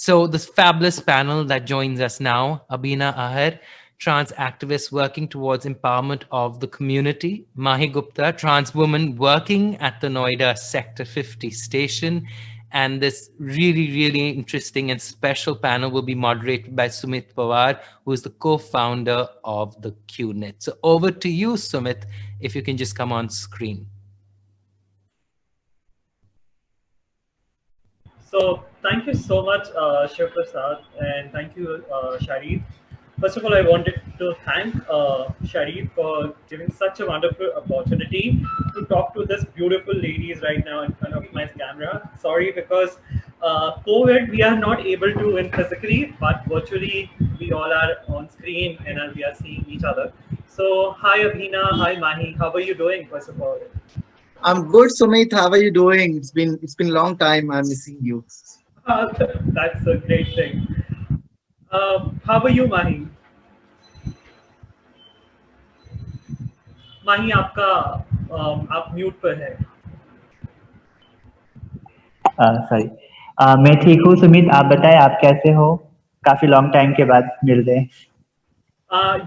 So this fabulous panel that joins us now, Abhina Ahar, trans activist working towards empowerment of the community, Mahi Gupta, trans woman working at the Noida Sector 50 station, and this really, really interesting and special panel will be moderated by Sumit Pawar, who is the co-founder of the QNet. So over to you, Sumit, if you can just come on screen. So thank you so much, Shiv Prasad, and thank you, Sharif. First of all, I wanted to thank Sharif for giving such a wonderful opportunity to talk to this beautiful ladies right now in front of my camera. Sorry, because COVID, we are not able to in physically, but virtually we all are on screen and we are seeing each other. So hi Abhina, hi Mahi, how are you doing? First of all. I'm good, Sumit. How are you doing? It's been a long time. I'm missing you. That's a great thing. How are you, Mahi? माही आपका आप mute पर है. Sorry मैं ठीक हूँ सुमित, आप बताएं आप कैसे हो? काफी लॉन्ग टाइम के बाद मिल रहे हैं.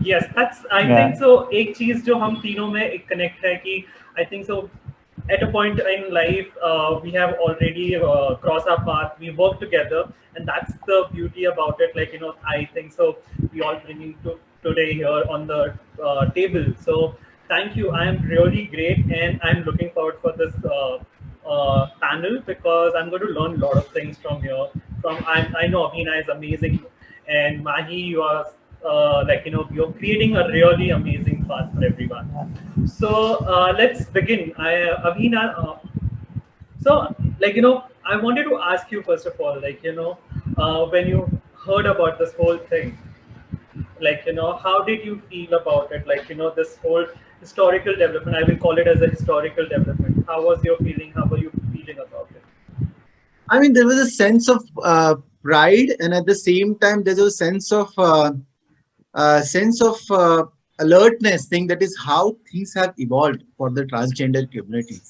Yes, that's I think so. एक चीज जो हम तीनों में एक कनेक्ट है कि I think so at a point in life we have already crossed our path, we work together, and that's the beauty about it. Like, you know, I think so we all bringing to today here on the table. So thank you, I am really great and I'm looking forward for this panel because I'm going to learn a lot of things from here. I know Abhina is amazing, and Mahi, you are like, you know, you're creating a really amazing path for everyone. So let's begin. Abhina, so like, you know, I wanted to ask you first of all, like, you know, when you heard about this whole thing, like, you know, how did you feel about it? Like, you know, this whole historical development, I will call it as a historical development. How was your feeling? How were you feeling about it? I mean, there was a sense of pride, and at the same time, there's a sense of alertness thing, that is how things have evolved for the transgender community.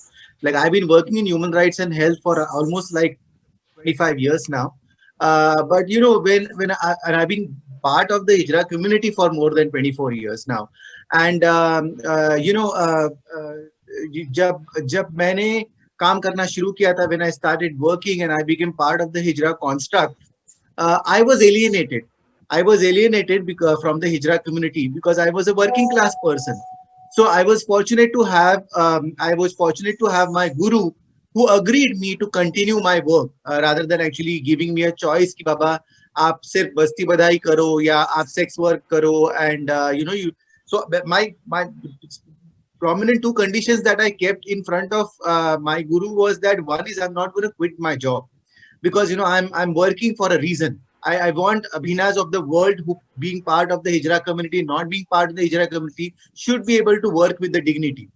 Like, I've been working in human rights and health for almost like 25 years now. But you know, and I've been part of the Hijra community for more than 24 years now. And you know, जब जब मैंने काम करना शुरू किया था, when I started working and I became part of the Hijra construct, I was alienated. I was alienated because, from the Hijra community, because I was a working class person. So I was fortunate to have my guru who agreed me to continue my work rather than actually giving me a choice कि बाबा आप सिर्फ बस्ती बधाई करो या आप sex work करो, and you know, you. So my prominent two conditions that I kept in front of my guru was that one is, I'm not going to quit my job, because you know, I'm working for a reason. I want Abhinas of the world who, being part of the Hijra community, not being part of the Hijra community, should be able to work with the dignity.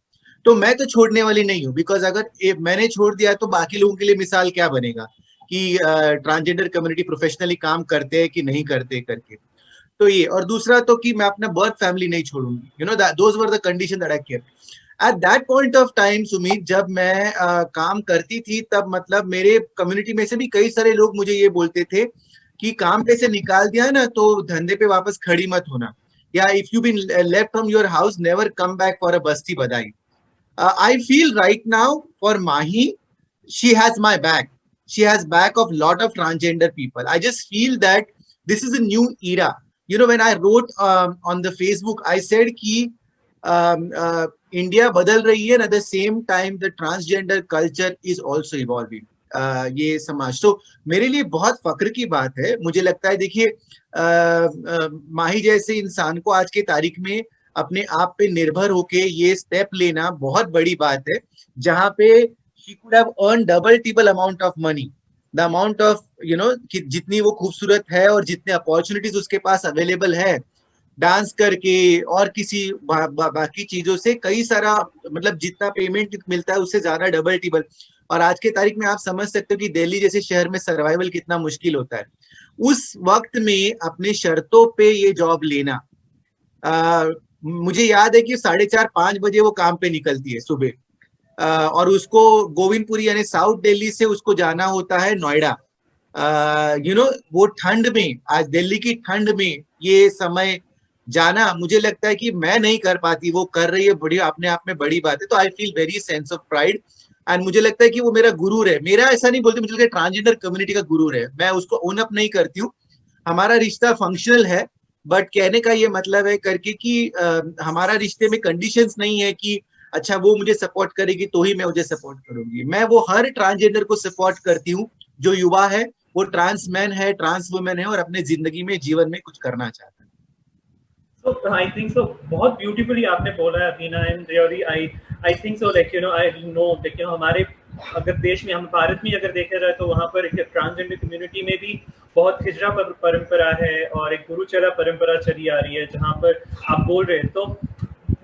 तो मैं तो छोड़ने वाली नहीं हूँ, because अगर मैंने छोड़ दिया तो बाकी लोगों के लिए मिसाल क्या बनेगा कि ट्रांसजेंडर कम्युनिटी प्रोफेशनली काम करते हैं कि नहीं करते करके. तो ये, और दूसरा तो कि मैं अपना बर्थ फैमिली नहीं छोड़ूंगी. You know, those were the condition that I kept. At that point of time Sumit, जब मैं काम करती थी, तब मतलब मेरे कम्युनिटी में से भी कई सारे लोग मुझे ये बोलते थे कि काम पे से निकाल दिया ना तो धंधे पे वापस खड़ी मत होना, या if you been left from your house, never come back for a बस्ती बधाई. I feel right now for Mahi, she has my back. She has back of lot of transgender people. I just feel that this is a new era. You know, when I wrote on the Facebook, I said कि India बदल रही है, and at the same time the transgender culture is also evolving. ये समाज, तो मेरे लिए बहुत फक्र की बात है. मुझे लगता है, देखिए, माही जैसे इंसान को आज के तारीख में अपने आप पे निर्भर होके ये स्टेप लेना बहुत बड़ी बात है, जहां पे she could have earned double triple amount of money, the amount of, you know, कि जितनी वो खूबसूरत है और जितने अपॉर्चुनिटीज उसके पास अवेलेबल है, डांस करके और किसी बाकी चीजों से कई सारा, मतलब जितना पेमेंट मिलता है उससे ज्यादा डबल टिबल. और आज के तारीख में आप समझ सकते हो कि दिल्ली जैसे शहर में सर्वाइवल कितना मुश्किल होता है. उस वक्त में अपने शर्तों पे ये जॉब लेना, मुझे याद है कि 4:30-5 बजे वो काम पे निकलती है सुबह, और उसको गोविंदपुरी यानी साउथ दिल्ली से उसको जाना होता है नोएडा. वो ठंड में, आज दिल्ली की ठंड में ये समय जाना, मुझे लगता है कि मैं नहीं कर पाती, वो कर रही है, बड़ी अपने आप में बड़ी बात है। तो I feel very sense of pride and मुझे लगता है कि वो मेरा गुरूर है। मेरा ऐसा नहीं बोलती, मुझे लगता है ट्रांसजेंडर कम्युनिटी का गुरूर है, मैं उसको ओन अप नहीं करती हूँ। हमारा रिश्ता फंक्शनल है, बट कहने का ये मतलब है करके कि हमारा रिश्ते में कंडीशंस नहीं है कि अच्छा वो मुझे सपोर्ट करेगी तो ही मैं मुझे सपोर्ट करूंगी। मैं वो हर ट्रांसजेंडर को सपोर्ट करती हूँ जो युवा है, वो ट्रांस मैन है, ट्रांस वुमेन है और अपने जिंदगी में, जीवन में कुछ करना चाहता है। So I think so. बहुत beautifully आपने बोला है अबीना, and really I think so, like I know like हमारे अगर देश में, हम भारत में अगर देखा जाए तो वहाँ पर ट्रांसजेंडर कम्युनिटी में भी बहुत हिजरा परंपरा है और एक गुरुचरा परंपरा चली आ रही है, जहाँ पर आप बोल रहे हैं तो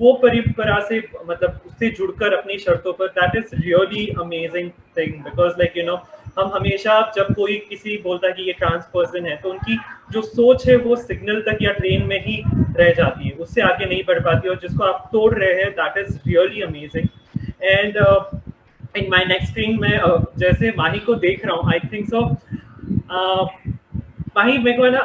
वो परंपरा से मतलब उससे जुड़कर अपनी शर्तों पर, that is really amazing thing, because like हम हमेशा जब कोई किसी बोलता है कि ये ट्रांस पर्सन है तो उनकी जो सोच है वो सिग्नल तक या ट्रेन में ही रह जाती है, उससे आगे नहीं बढ़ पाती, और जिसको आप तोड़ रहे हैं that is really amazing. And in my next screen में जैसे माही को देख रहा हूँ, आई थिंक सो माही मेरे को है ना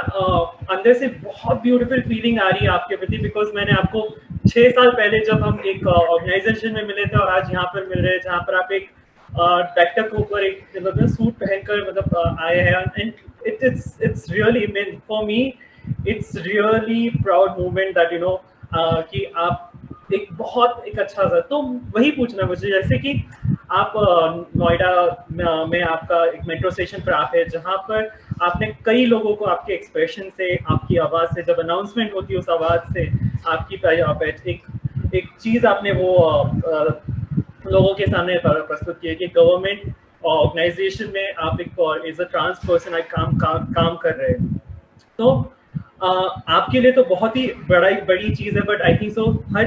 अंदर से बहुत ब्यूटीफुल फीलिंग आ रही है आपके प्रति, बिकॉज मैंने आपको 6 साल पहले जब हम एक ऑर्गेनाइजेशन में मिले थे और आज यहाँ पर मिल रहे हैं जहाँ पर आप एक डायरेक्टर के ऊपर एक मतलब सूट पहनकर मतलब आए हैं, and it's really, I mean, for me it's really proud moment that कि आप एक बहुत एक अच्छा सा, तो वही पूछना मुझे, जैसे कि आप नोएडा में आपका एक मेट्रो स्टेशन पर आप है जहाँ पर आपने कई लोगों को आपके एक्सप्रेशन से, आपकी आवाज़ से, जब अनाउंसमेंट होती है उस आवाज़ से, आपकी एक चीज़ आपने वो लोगों के सामने प्रस्तुत की है कि गवर्नमेंट ऑर्गेनाइजेशन में आप एक एज अ ट्रांस पर्सन काम कर रहे हैं। तो आपके लिए तो बहुत ही बड़ी चीज है, बट आई थिंक सो हर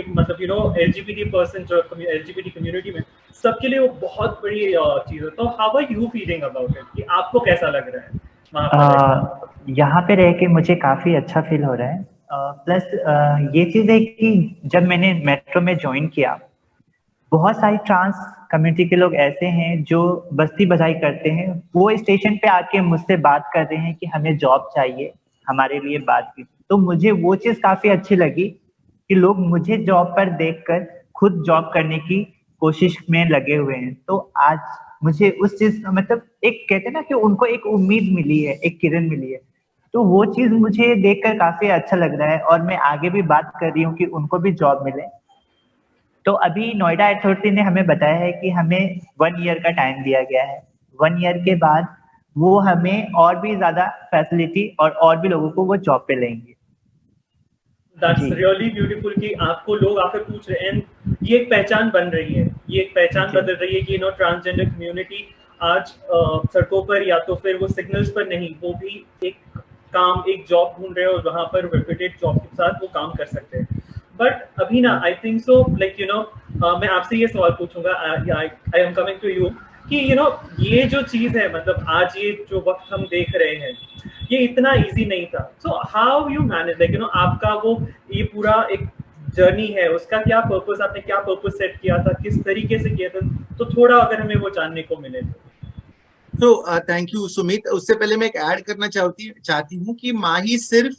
मतलब एलजीबीटी पर्सन जो एलजीबीटी कम्युनिटी में सबके लिए वो बहुत बड़ी चीज है। तो how are you feeling about it, कि आपको कैसा लग रहा है वहाँ पर? यहाँ पे रह के मुझे काफी अच्छा फील हो रहा है। प्लस ये चीज है कि जब मैंने मेट्रो में ज्वाइन किया, बहुत सारी ट्रांस कम्युनिटी के लोग ऐसे हैं जो बस्ती बजाई करते हैं, वो स्टेशन पे आके मुझसे बात कर रहे हैं कि हमें जॉब चाहिए, हमारे लिए बात की। तो मुझे वो चीज काफी अच्छी लगी कि लोग मुझे जॉब पर देखकर खुद जॉब करने की कोशिश में लगे हुए हैं। तो आज मुझे उस चीज मतलब एक कहते हैं ना कि उनको एक उम्मीद मिली है, एक किरण मिली है, तो वो चीज मुझे देखकर काफी अच्छा लग रहा है और मैं आगे भी बात कर रही हूँ कि उनको भी जॉब मिले। तो अभी नोएडा अथॉरिटी ने हमें बताया है कि हमें 1 ईयर का टाइम दिया गया है। 1 ईयर के बाद वो हमें और भी ज्यादा फैसिलिटी और भी लोगों को वो जॉब पे लेंगे। That's really beautiful कि आपको लोग आकर पूछ रहे हैं, एंड ये एक पहचान बन रही है, ये एक पहचान बदल रही है कि ट्रांसजेंडर कम्युनिटी आज सड़कों पर या तो फिर वो सिग्नल्स पर नहीं, वो भी एक जॉब ढूंढ रहे हैं और वहाँ पर रेप्यूटेड जॉब के साथ वो काम कर सकते हैं। बट अभी ना आई थिंक सो लाइक मैं आपसे ये सवाल पूछूंगा, I am coming to you कि ये जो चीज है, मतलब आज ये जो वक्त हम देख रहे हैं ये इतना इजी नहीं था। So how you manage like आपका वो ये पूरा एक जर्नी है, उसका क्या पर्पस, आपने क्या पर्पस सेट किया था, किस तरीके से किया था, तो थोड़ा अगर हमें वो जानने को मिले तो थैंक यू सुमित। उससे पहले मैं एक ऐड करना चाहती हूँ कि माही सिर्फ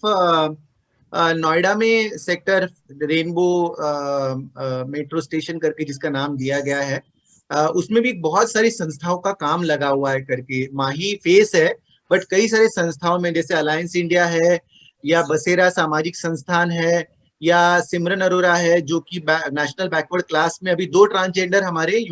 नोएडा में सेक्टर रेनबो मेट्रो स्टेशन करके जिसका नाम दिया गया है, उसमें भी बहुत सारी संस्थाओं का काम लगा हुआ है करके। माही फेस है, बट कई सारे संस्थाओं में जैसे अलायंस इंडिया है, या बसेरा सामाजिक संस्थान है, या सिमरन अरोरा है जो कि नेशनल बैकवर्ड क्लास में अभी 2 ट्रांसजेंडर हमारे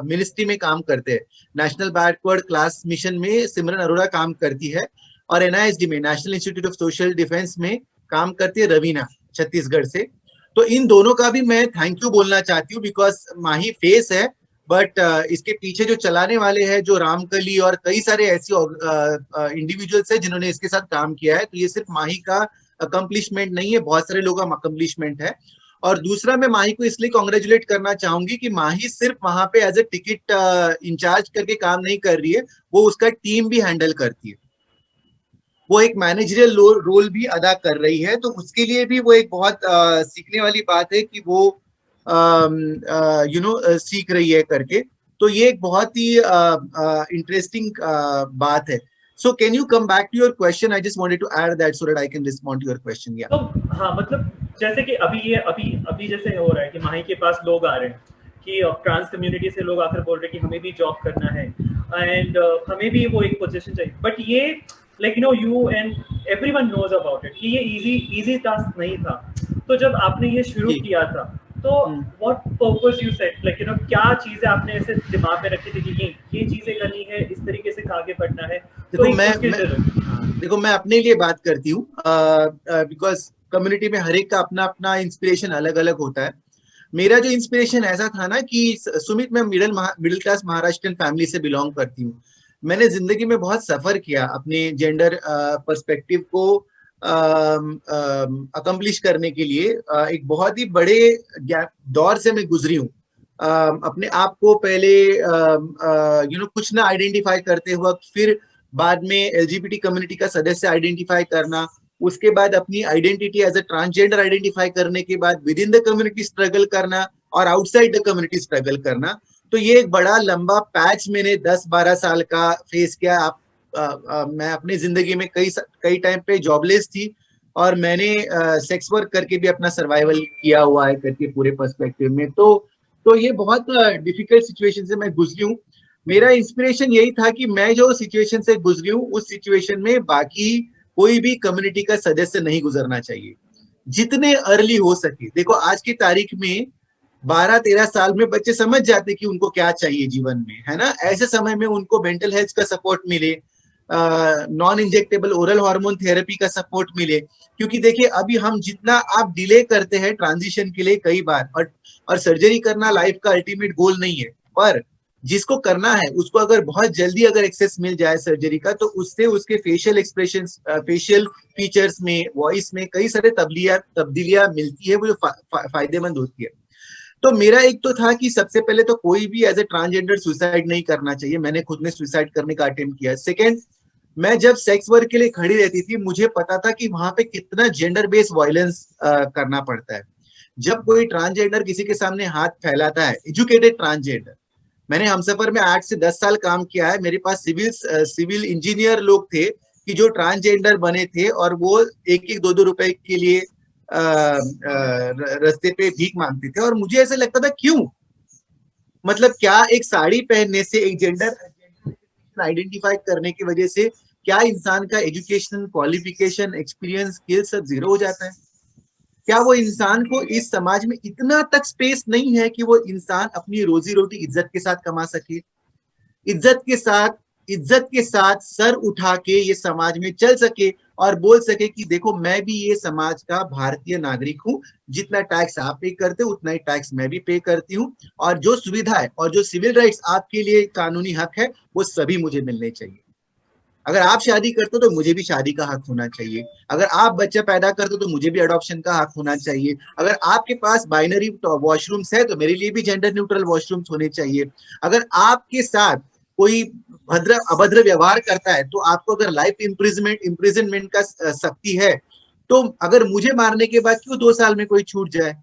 मिनिस्ट्री में काम करते हैं। नेशनल बैकवर्ड क्लास मिशन में सिमरन अरोरा काम करती है, और एनआईएसडी में national institute of social defence में काम करती है रवीना, छत्तीसगढ़ से। तो इन दोनों का भी मैं थैंक यू बोलना चाहती हूँ, बिकॉज माही फेस है, बट इसके पीछे जो चलाने वाले हैं जो रामकली और कई सारे ऐसे इंडिविजुअल्स हैं जिन्होंने इसके साथ काम किया है। तो ये सिर्फ माही का अकम्पलिशमेंट नहीं है, बहुत सारे लोगों का अकम्पलिशमेंट है। और दूसरा, मैं माही को इसलिए कॉन्ग्रेचुलेट करना चाहूंगी कि माही सिर्फ वहां पे एज ए टिकट इंचार्ज करके काम नहीं कर रही है, वो उसका टीम भी हैंडल करती है, वो एक मैनेजरियल रोल भी अदा कर रही है। तो उसके लिए भी वो एक बहुत सीखने वाली बात है कि वो सीख रही है करके। तो ये एक बहुत ही इंटरेस्टिंग बात है. So can you come back to your question? I just wanted to add that so that I can respond to your question. Yeah. तो हाँ, मतलब जैसे कि अभी जैसे हो रहा है कि माही के पास लोग आ रहे हैं कि ट्रांस कम्युनिटी से लोग आकर बोल रहे हैं कि हमें भी जॉब करना है एंड हमें भी वो एक पोजीशन चाहिए, बट ये like you and everyone knows about it कि ये इजी टास्क नहीं था. तो जब आपने ये शुरू किया था तो what purpose you set, like क्या चीजें आपने ऐसे दिमाग में रखी थी कि ये चीजें करनी है, इस तरीके से आगे बढ़ना है? देखो मैं अपने लिए बात करती हूँ, बिकॉज कम्युनिटी में हर एक का अपना अपना इंस्पिरेशन अलग अलग होता है. मेरा जो इंस्पिरेशन ऐसा था ना कि सुमित, मैं मिडिल क्लास महाराष्ट्रियन फैमिली से बिलोंग करती हूँ. मैंने जिंदगी में बहुत सफर किया अपने जेंडर पर्सपेक्टिव को अकम्प्लिश करने के लिए. एक बहुत ही बड़े दौर से मैं गुजरी हूँ. अपने आप को पहले कुछ ना आइडेंटिफाई करते वक्त, फिर बाद में एलजीबीटी कम्युनिटी का सदस्य आइडेंटिफाई करना, उसके बाद अपनी identity as a transgender identify करने के बाद within the community struggle करना और आउटसाइड द कम्युनिटी स्ट्रगल करना. तो ये एक बड़ा लंबा पैच मैंने 10-12 साल का फेस किया. मैं अपनी जिंदगी में कई टाइम पे जॉबलेस थी और मैंने सेक्स वर्क करके भी अपना सर्वाइवल किया हुआ है करके पूरे पर्सपेक्टिव में. तो ये बहुत डिफिकल्ट सिचुएशन से मैं गुजरी हूँ. मेरा इंस्पिरेशन यही था कि मैं जो सिचुएशन से गुजरी हूँ उस सिचुएशन में बाकी कोई भी कम्युनिटी का सदस्य नहीं गुजरना चाहिए, जितने अर्ली हो सके. देखो आज की तारीख में 12-13 साल में बच्चे समझ जाते कि उनको क्या चाहिए जीवन में, है ना. ऐसे समय में उनको मेंटल हेल्थ का सपोर्ट मिले, non injectable oral hormone therapy का सपोर्ट मिले. क्योंकि देखिए अभी हम जितना आप डिले करते हैं ट्रांजिशन के लिए कई बार, और सर्जरी करना लाइफ का अल्टीमेट गोल नहीं है, पर जिसको करना है उसको अगर बहुत जल्दी अगर एक्सेस मिल जाए सर्जरी का, तो उससे उसके फेशियल एक्सप्रेशन, फेशियल फीचर्स में, वॉइस में कई सारे तब्दीलियां मिलती है, वो जो फायदेमंद होती है. तो मेरा एक तो था कि सबसे पहले तो कोई भी एज ए ट्रांसजेंडर सुसाइड नहीं करना चाहिए. मैंने खुद ने सुसाइड करने का अटेम्प्ट किया. सेकेंड, मैं जब सेक्स वर्क के लिए खड़ी रहती थी मुझे पता था कि वहां पे कितना जेंडर बेस्ड वायलेंस करना पड़ता है. जब कोई ट्रांसजेंडर किसी के सामने हाथ फैलाता है, एजुकेटेड ट्रांसजेंडर, मैंने हमसफर में 8 से 10 साल काम किया है. मेरे पास सिविल इंजीनियर लोग थे कि जो ट्रांसजेंडर बने थे और वो 1-2 रुपए के लिए रास्ते पे भीख मांगते थे. और मुझे ऐसा लगता था क्यों, मतलब क्या एक साड़ी पहनने से, एक जेंडर आइडेंटिफाई करने की वजह से क्या इंसान का एजुकेशन, क्वालिफिकेशन, एक्सपीरियंस, स्किल सब जीरो हो जाता है? क्या वो इंसान को इस समाज में इतना तक स्पेस नहीं है कि वो इंसान अपनी रोजी रोटी इज्जत के साथ कमा सके, इज्जत के साथ सर उठा के ये समाज में चल सके और बोल सके कि देखो मैं भी ये समाज का भारतीय नागरिक हूँ, जितना टैक्स आप पे करते हो उतना ही टैक्स मैं भी पे करती हूँ, और जो सुविधा है और जो सिविल राइट्स आपके लिए कानूनी हक है वो सभी मुझे मिलने चाहिए. अगर आप शादी करते हो तो मुझे भी शादी का हक होना चाहिए. अगर आप बच्चा पैदा करते हो तो मुझे भी अडॉप्शन का हक होना चाहिए. अगर आपके पास बाइनरी वॉशरूम्स है तो मेरे लिए भी जेंडर न्यूट्रल वॉशरूम्स होने चाहिए. अगर आपके साथ कोई अभद्र व्यवहार करता है तो आपको अगर लाइफ इम्प्रिजनमेंट का सख्ती है, तो अगर मुझे मारने के बाद क्यों 2 साल में कोई छूट जाए.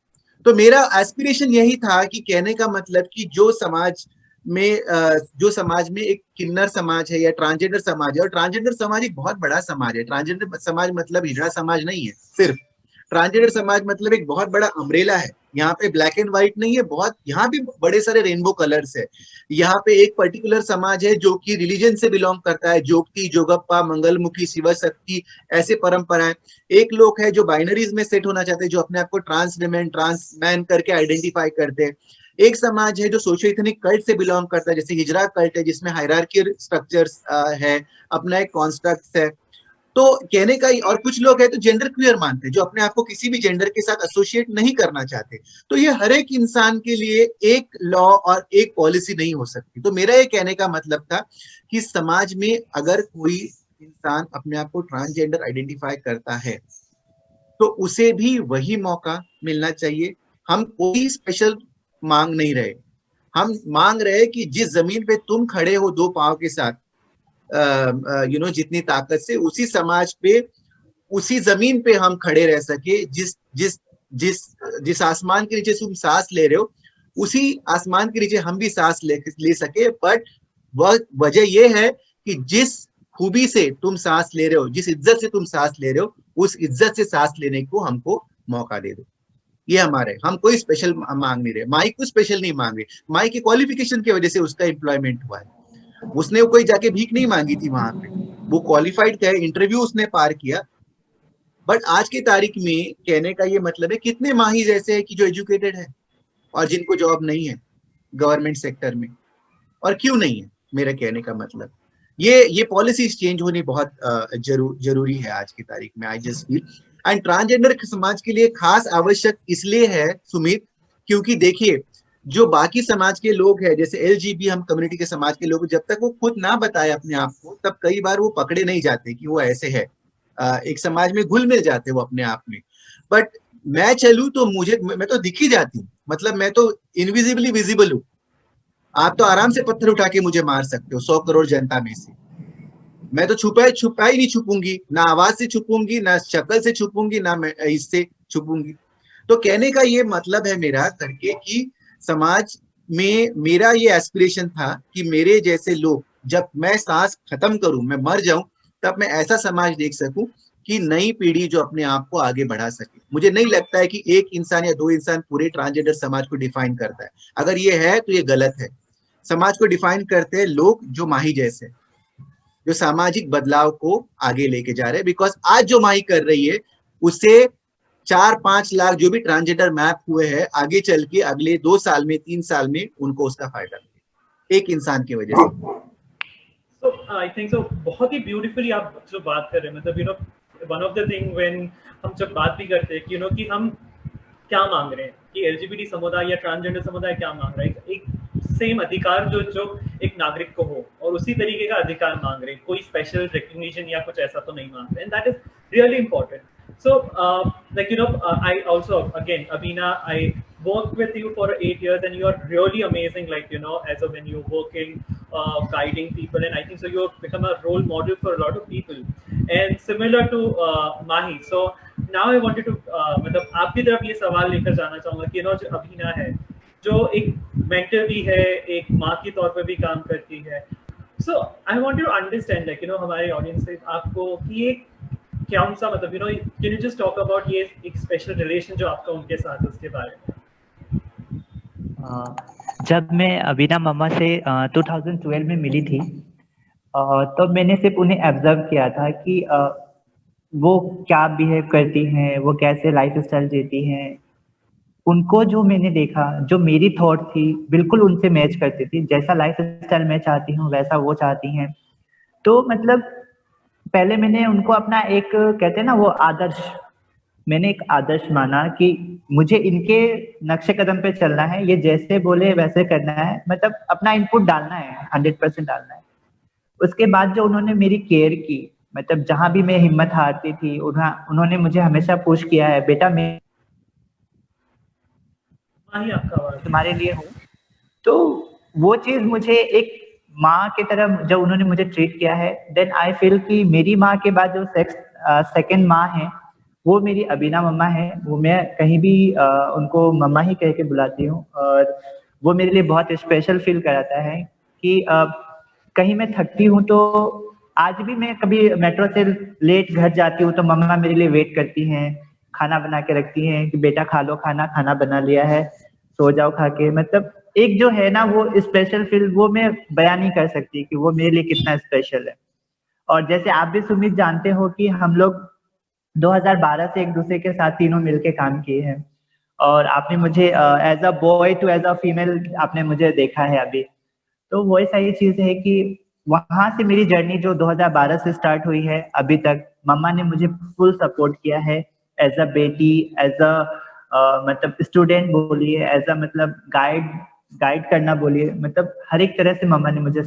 तो मेरा एस्पिरेशन यही था कि कहने का मतलब कि जो समाज में एक किन्नर समाज है या ट्रांसजेंडर समाज है, और ट्रांसजेंडर समाज एक बहुत बड़ा समाज है. ट्रांसजेंडर समाज मतलब हिजड़ा समाज नहीं है सिर्फ. ट्रांसजेंडर समाज मतलब एक बहुत बड़ा अम्ब्रेला है. यहाँ पे ब्लैक एंड व्हाइट नहीं है, बहुत यहाँ भी बड़े सारे रेनबो कलर्स है. यहाँ पे एक पर्टिकुलर समाज है जो कि रिलीजन से बिलोंग करता है, जोगती, जोगप्पा, मंगलमुखी, शिव शक्ति, ऐसे परंपराएं. एक लोग है जो बाइनरीज में सेट होना चाहते हैं, जो अपने आप को ट्रांस विमेन, ट्रांस मैन करके आइडेंटिफाई करते हैं. एक समाज है जो सोशियो इथनिक कल्ट से बिलोंग करता है, जैसे हिजरा कल्ट है जिसमें हायरार्कियल स्ट्रक्चर्स है, अपना एक कॉन्स्ट्रक्ट है. तो कहने का ही, और कुछ लोग हैं तो जेंडर क्वियर मानते हैं, जो अपने आप को किसी भी जेंडर के साथ एसोसिएट नहीं करना चाहते. तो ये हर एक इंसान के लिए एक लॉ और एक पॉलिसी नहीं हो सकती. तो मेरा ये कहने का मतलब था कि समाज में अगर कोई इंसान अपने आप को ट्रांसजेंडर आइडेंटिफाई करता है तो उसे भी वही मौका मिलना चाहिए. हम कोई स्पेशल मांग नहीं रहे. हम मांग रहे कि जिस जमीन पे तुम खड़े हो 2 पांव के साथ, जितनी ताकत से, उसी समाज पे, उसी जमीन पे हम खड़े रह सके. जिस आसमान के नीचे तुम सांस ले रहे हो उसी आसमान के नीचे हम भी सांस ले सके। बट वह वजह यह है कि जिस खूबी से तुम सांस ले रहे हो, जिस इज्जत से तुम सांस ले रहे हो, उस इज्जत से सांस लेने को हमको मौका दे दो। ये हमारे, हम कोई स्पेशल मांग नहीं रहे, माई को स्पेशल नहीं मांग रहे, माई की क्वालिफिकेशन की वजह से उसका एम्प्लॉयमेंट हुआ है। उसने कोई जाके भीख नहीं मांगी थी वहां पे, वो क्वालिफाइड है, इंटरव्यू उसने पार किया। बट आज की तारीख में कहने का ये मतलब है कितने माही जैसे है कि जो एजुकेटेड है और जिनको जॉब नहीं है गवर्नमेंट सेक्टर में, और क्यों नहीं है, मेरा कहने का मतलब ये पॉलिसीज चेंज होनी बहुत जरूरी है आज की तारीख में, I just feel. And transgender समाज के लिए खास आवश्यक इसलिए है सुमित, क्योंकि देखिए जो बाकी समाज के लोग हैं, जैसे एलजीबी हम कम्युनिटी के समाज के लोग, जब तक वो खुद ना बताए अपने आप को, तब कई बार वो पकड़े नहीं जाते कि वो ऐसे है, एक समाज में घुल मिल जाते वो अपने आप में। बट मैं चलूं तो मैं तो दिख ही जाती हूँ, मतलब मैं तो इनविजिबली विजिबल हूँ। आप तो आराम से पत्थर उठा के मुझे मार सकते हो 100 करोड़ जनता में से। मैं तो छुपा ही नहीं छुपूंगी, ना आवाज से छुपूंगी, ना शक्ल से छुपूंगी, ना इससे छुपूंगी। तो कहने का ये मतलब है मेरा करके कि समाज में मेरा ये एस्पिरेशन था कि मेरे जैसे लोग, जब मैं सांस खत्म करूं, मैं मर जाऊं, तब मैं ऐसा समाज देख सकूं कि नई पीढ़ी जो अपने आप को आगे बढ़ा सके। मुझे नहीं लगता है कि एक इंसान या दो इंसान पूरे ट्रांसजेंडर समाज को डिफाइन करता है। अगर ये है तो ये गलत है। समाज को डिफाइन करते हैं लोग जो माही जैसे, जो सामाजिक बदलाव को आगे लेके जा रहे हैं। बिकॉज आज जो माही कर रही है उससे 4-5 लाख जो भी ट्रांसजेंडर मैप हुए हैं, आगे चल के अगले 2 साल में 3 साल में उनको उसका फायदा मिले, एक इंसान की वजह से। So I think so बहुत ही ब्यूटीफुली आप जो बात कर रहे हैं, मतलब one of the thing when हम जब बात भी करते हैं कि कि हम क्या मांग रहे हैं, कि एलजीबीटी समुदाय या ट्रांसजेंडर समुदाय क्या मांग रहा है, एक सेम अधिकार जो एक नागरिक को हो, और उसी तरीके का अधिकार मांग रहे हैं, कोई स्पेशल रिकग्निशन या कुछ ऐसा तो नहीं मांग रहे, and that is really important. So, I also, again, Abhina, I worked with you for 8 years, and you are really amazing. As when you work in guiding people, and I think so, you've become a role model for a lot of people. And similar to Mahi, so now I wanted to, मतलब आपकी तरफ ये सवाल लेकर जाना चाहूँगा कि जो अभीना है, जो एक मेंटर भी है, एक माँ के तौर पर भी काम करती है। So I want to understand, हमारे ऑडियंस से आपको कि एक क्या उनसा मतलब can you just talk about ये एक स्पेशल रिलेशन जो आपका उनके साथ है, उसके बारे में। जब मैं अबीना मम्मा से 2012 में मिली थी, तो मैंने सिर्फ उन्हें ऑब्जर्व किया था कि वो क्या बिहेव करती हैं, वो कैसे लाइफ स्टाइल जीती हैं। उनको जो मैंने देखा, जो मेरी थॉट थी, बिल्कुल उनसे मैच करती थी। जैसा लाइफ स्टाइल मैं चाहती हूँ वैसा वो चाहती हैं। तो मतलब पहले मैंने उनको अपना एक, कहते हैं ना, वो आदर्श, मैंने एक आदर्श माना कि मुझे इनके नक्शे कदम पे चलना है, ये जैसे बोले वैसे करना है, मतलब अपना इनपुट डालना है, 100% डालना है। उसके बाद जो उन्होंने मेरी केयर की, मतलब जहां भी मैं हिम्मत हारती थी, उन्होंने मुझे हमेशा पुश किया है, बेटा मैं तुम्हारे लिए हूँ। तो वो चीज मुझे एक माँ की तरह जब उन्होंने मुझे ट्रीट किया है, देन आई फील कि मेरी माँ के बाद जो सेकंड माँ है वो मेरी अबीना मम्मा है। वो मैं कहीं भी उनको मम्मा ही कह के बुलाती हूँ, और वो मेरे लिए बहुत स्पेशल फील कराता है कि कहीं मैं थकती हूँ तो आज भी मैं कभी मेट्रो से लेट घर जाती हूँ तो मम्मा मेरे लिए वेट करती हैं, खाना बना के रखती हैं कि बेटा खा लो खाना, खाना बना लिया है, सो जाओ खा के। मतलब एक जो है ना वो स्पेशल फील, वो मैं बयान नहीं कर सकती कि वो मेरे लिए कितना स्पेशल है। और जैसे आप भी सुमित जानते हो कि हम लोग 2012 से एक दूसरे के साथ तीनों मिलके काम किए हैं, और आपने मुझे as a boy to as a female आपने मुझे देखा है अभी। तो वही सारी चीज है कि वहां से मेरी जर्नी जो 2012 से स्टार्ट हुई है अभी तक, मम्मा ने मुझे फुल सपोर्ट किया है, एज अ बेटी, एज अ मतलब स्टूडेंट बोलिए, एज अ मतलब गाइड करना बोलिए, मतलब हर एक तरह से मम्मा ने मुझे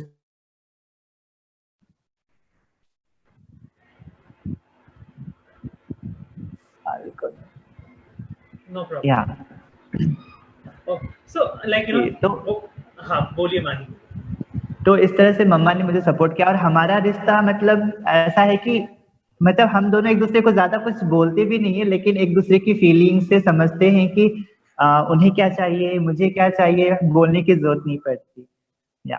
नो प्रॉब्लम। या सो तो हाँ बोलिए माही। तो इस तरह से मम्मा ने मुझे सपोर्ट किया, और हमारा रिश्ता मतलब ऐसा है कि मतलब हम दोनों एक दूसरे को ज्यादा कुछ बोलते भी नहीं है, लेकिन एक दूसरे की फीलिंग से समझते हैं कि उन्हें क्या चाहिए, मुझे क्या चाहिए, बोलने की जरूरत नहीं पड़ती। या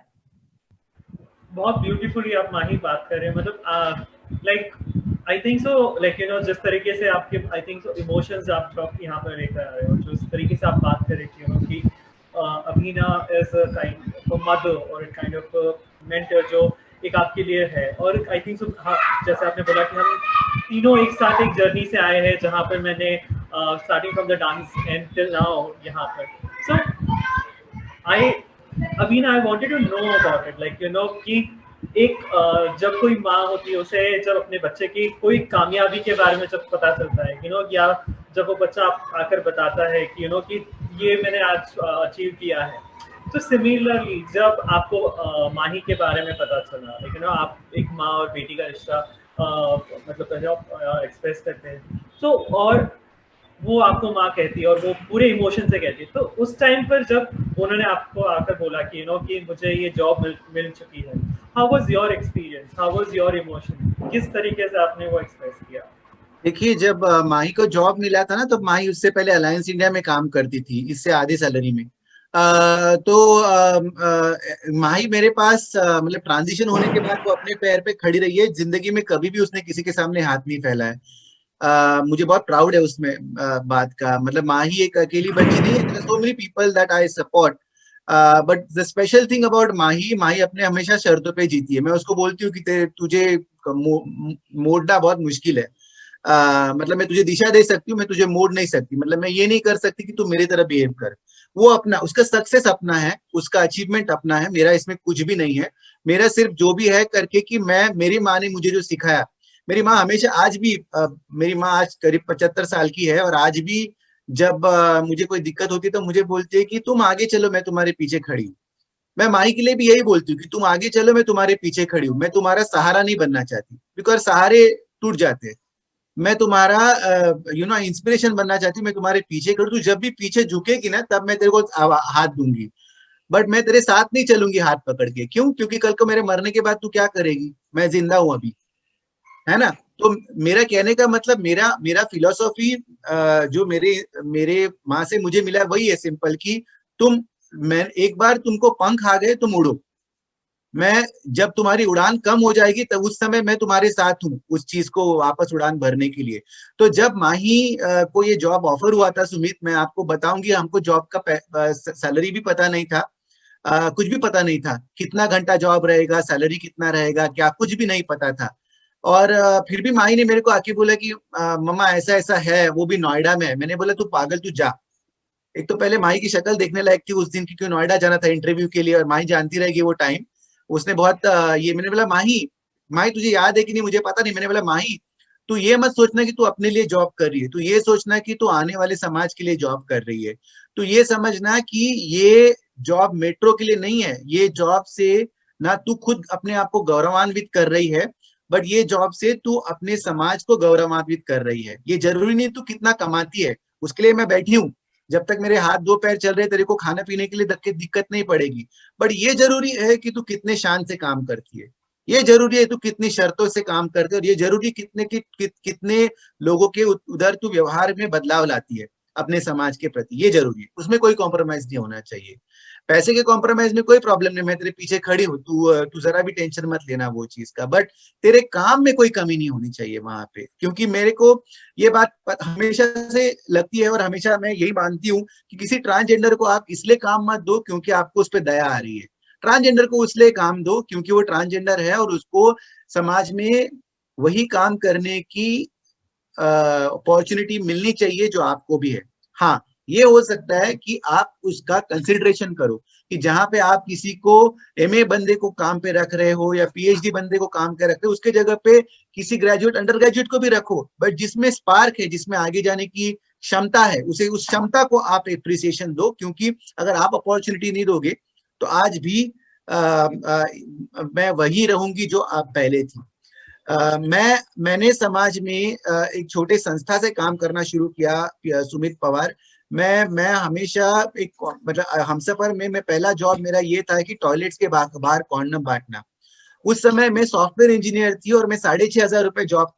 बहुत ब्यूटीफुली आप माही बात कर रहे हैं, मतलब like I think so, like you no जिस तरीके से आपके आई थिंक सो इमोशंस आप यहाँ पर लेकर आ रहे हो, जिस तरीके से आप बात कर रहे थे, यू नो कि Amina is a kind of mother और काइंड ऑफ मेंटर जो एक आपके लिए है। और आई थिंक सो हाँ, जैसे आपने बोला कि हम तीनों एक साथ एक जर्नी से आए हैं, जहाँ पर मैंने starting from the dance and till now यहाँ पर। सो आई Abhina, I wanted to know about it, like you know कि एक जब कोई माँ होती है उसे जब अपने बच्चे की कोई कामयाबी के बारे में जब पता चलता है, you know, या जब वो बच्चा आकर बताता है कि you know कि ये मैंने आज अचीव किया है, तो सिमिलरली जब आपको माही के बारे में पता चला, लेकिन आप एक माँ और बेटी का रिश्ता मतलब एक्सप्रेस करते हैं, तो और वो आपको माँ कहती है और वो पूरे इमोशन से कहती है, तो उस टाइम पर जब उन्होंने आपको आकर बोला कि यू नो कि मुझे ये जॉब मिल चुकी है, how was your experience, how was your emotion, किस तरीके से आपने वो एक्सप्रेस किया? देखिए, जब माही को जॉब मिला था ना, तो माही उससे पहले अलायंस इंडिया में काम करती थी, इससे आधी सैलरी में। माही मेरे पास मतलब ट्रांजिशन होने के बाद वो अपने पैर पे खड़ी रही है, जिंदगी में कभी भी उसने किसी के सामने हाथ नहीं फैलाया। मुझे बहुत प्राउड है उसमें बात का, मतलब माही एक अकेली बच्ची नहीं है, so many people that I support, but the special thing about Mahi, Mahi अपने हमेशा शर्तों पे जीती है। मैं उसको बोलती हूँ कि तुझे मोड़ना बहुत मुश्किल है, मतलब मैं तुझे दिशा दे सकती हूँ, मैं तुझे मोड़ नहीं सकती, मतलब मैं ये नहीं कर सकती कि तू मेरी तरह बिहेव कर। वो अपना, उसका सक्सेस अपना है, उसका अचीवमेंट अपना है, मेरा इसमें कुछ भी नहीं है। मेरा सिर्फ जो भी है करके कि मेरी माँ ने मुझे जो सिखाया, मेरी माँ हमेशा, आज भी मेरी माँ आज करीब 75 साल की है, और आज भी जब मुझे कोई दिक्कत होती है तो मुझे बोलती है कि तुम आगे चलो, मैं तुम्हारे पीछे खड़ी हूँ। मैं माही के लिए भी यही बोलती हूँ कि तुम आगे चलो, मैं तुम्हारे पीछे खड़ी हूँ। मैं तुम्हारा सहारा नहीं बनना चाहती, बिकॉज सहारे टूट जाते हैं। मैं तुम्हारा इंस्पिरेशन बनना चाहती हूँ, मैं तुम्हारे पीछे खड़ी हूँ। तू जब भी पीछे झुकेगी ना, तब मैं तेरे को हाथ दूंगी, बट मैं तेरे साथ नहीं चलूंगी हाथ पकड़ के। क्यों? क्योंकि कल को मेरे मरने के बाद तू क्या करेगी? मैं जिंदा हूं अभी, है ना? तो मेरा कहने का मतलब, मेरा मेरा फिलोसॉफी जो मेरे माँ से मुझे मिला वही है, सिंपल, कि मैं एक बार तुमको पंख आ गए, तुम उड़ो। मैं, जब तुम्हारी उड़ान कम हो जाएगी, तब उस समय मैं तुम्हारे साथ हूँ उस चीज को वापस उड़ान भरने के लिए। तो जब माही को ये जॉब ऑफर हुआ था, सुमित, मैं आपको बताऊंगी, हमको जॉब का सैलरी भी पता नहीं था, कुछ भी पता नहीं था, कितना घंटा जॉब रहेगा, सैलरी कितना रहेगा, क्या, कुछ भी नहीं पता था। और फिर भी माही ने मेरे को आके बोला कि मम्मा ऐसा ऐसा है, वो भी नोएडा में है। मैंने बोला तू पागल, तू जा। एक तो पहले माही की शक्ल देखने लायक थी उस दिन, क्योंकि नोएडा जाना था इंटरव्यू के लिए, और माही जानती रहेगी वो टाइम, उसने बहुत ये, मैंने बोला माही, माही तुझे याद है कि नहीं मुझे पता नहीं, मैंने बोला माही तू ये मत सोचना कि तू अपने लिए जॉब कर रही है, तू ये सोचना कि तू आने वाले समाज के लिए जॉब कर रही है। तू ये समझना कि ये जॉब मेट्रो के लिए नहीं है, ये जॉब से ना तू खुद अपने आप को गौरवान्वित कर रही है, बट ये जॉब से तू अपने समाज को गौरवान्वित कर रही है। ये जरूरी नहीं तू कितना कमाती है, उसके लिए मैं बैठी हूँ, जब तक मेरे हाथ दो पैर चल रहे, तेरे को खाने पीने के लिए दिक्कत नहीं पड़ेगी। बट ये जरूरी है कि तू कितने शान से काम करती है, ये जरूरी है तू कितनी शर्तों से काम करती है, और ये जरूरी कितने लोगों के उधर तू व्यवहार में बदलाव लाती है अपने समाज के प्रति, ये जरूरी है। उसमें कोई कॉम्प्रोमाइज नहीं होना चाहिए। पैसे के कॉम्प्रोमाइज में कोई प्रॉब्लम नहीं, मैं तेरे पीछे खड़ी हूँ, तू जरा भी टेंशन मत लेना वो चीज का, बट तेरे काम में कोई कमी नहीं होनी चाहिए वहां पे। क्योंकि मेरे को ये बात हमेशा से लगती है, और हमेशा मैं यही मानती हूँ कि किसी ट्रांसजेंडर को आप इसलिए काम मत दो क्योंकि आपको उस पर दया आ रही है। ट्रांसजेंडर को इसलिए काम दो क्योंकि वो ट्रांसजेंडर है, और उसको समाज में वही काम करने की अपॉर्चुनिटी मिलनी चाहिए जो आपको भी है। हाँ, ये हो सकता है कि आप उसका कंसिडरेशन करो कि जहां पे आप किसी को एमए बंदे को काम पे रख रहे हो या पीएचडी बंदे को काम पे रख रहे हो, उसके जगह पे किसी ग्रेजुएट, अंडर ग्रेजुएट को भी रखो, बट जिसमें स्पार्क है, जिसमें आगे जाने की क्षमता है, उसे, उस क्षमता को आप एप्रिसिएशन दो। क्योंकि अगर आप अपॉर्चुनिटी नहीं दोगे तो आज भी मैं वही रहूंगी जो आप पहले थी। मैंने समाज में एक छोटे संस्था से काम करना शुरू किया, सुमित पवार। मैं हमेशा एक, मतलब हमसफर में मैं पहला जॉब मेरा ये था कि टॉयलेट्स के बाहर कॉन्डम बांटना। उस समय मैं सॉफ्टवेयर इंजीनियर थी और मैं 6,500 रुपए जॉब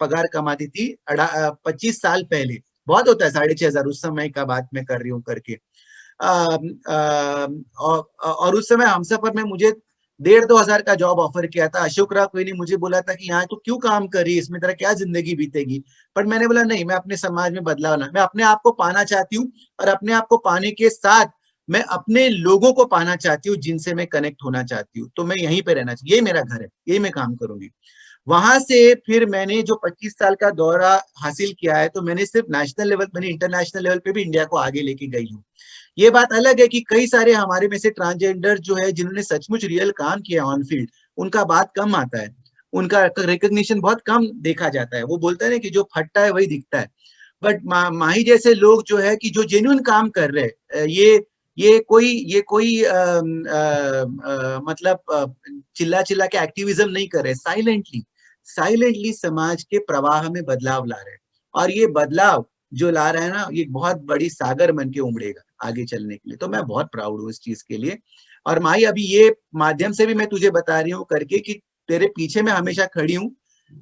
पगार कमाती थी 25 साल पहले। बहुत होता है 6,500 उस समय का बात मैं कर रही हूँ करके। और उस समय हमसफर में मुझे 1,500 का जॉब ऑफर किया था। अशोक राव कोई ने मुझे बोला था कि यहाँ तो क्यों काम कर रही है, इसमें तेरा क्या जिंदगी बीतेगी। पर मैंने बोला नहीं, मैं अपने समाज में बदलाव ला, मैं अपने आप को पाना चाहती हूँ और अपने आप को पाने के साथ मैं अपने लोगों को पाना चाहती हूँ जिनसे मैं कनेक्ट होना चाहती हूँ। तो मैं यहीं पे रहना चाहिए, ये मेरा घर है, यही मैं काम करूंगी। वहां से फिर मैंने जो 25 साल का दौरा हासिल किया है, तो मैंने सिर्फ नेशनल लेवल, मैंने इंटरनेशनल लेवल पे भी इंडिया को आगे लेके गई हूँ। ये बात अलग है कि कई सारे हमारे में से ट्रांसजेंडर जो है जिन्होंने सचमुच रियल काम किया ऑन फील्ड, उनका बात कम आता है, उनका रिकॉग्निशन बहुत कम देखा जाता है। वो बोलता है ना कि जो फटता है वही दिखता है। बट माही जैसे लोग जो है कि जो जेन्युइन काम कर रहे हैं, ये कोई मतलब चिल्ला चिल्ला के एक्टिविज्म नहीं कर रहे, साइलेंटली समाज के प्रवाह में बदलाव ला रहे हैं। और ये बदलाव जो ला रहा है ना, ये बहुत बड़ी सागर बन के उमड़ेगा आगे चलने के लिए। तो मैं बहुत प्राउड हूँ इस चीज के लिए। और माही, अभी ये माध्यम से भी मैं तुझे बता रही हूँ करके कि तेरे पीछे मैं हमेशा खड़ी हूँ,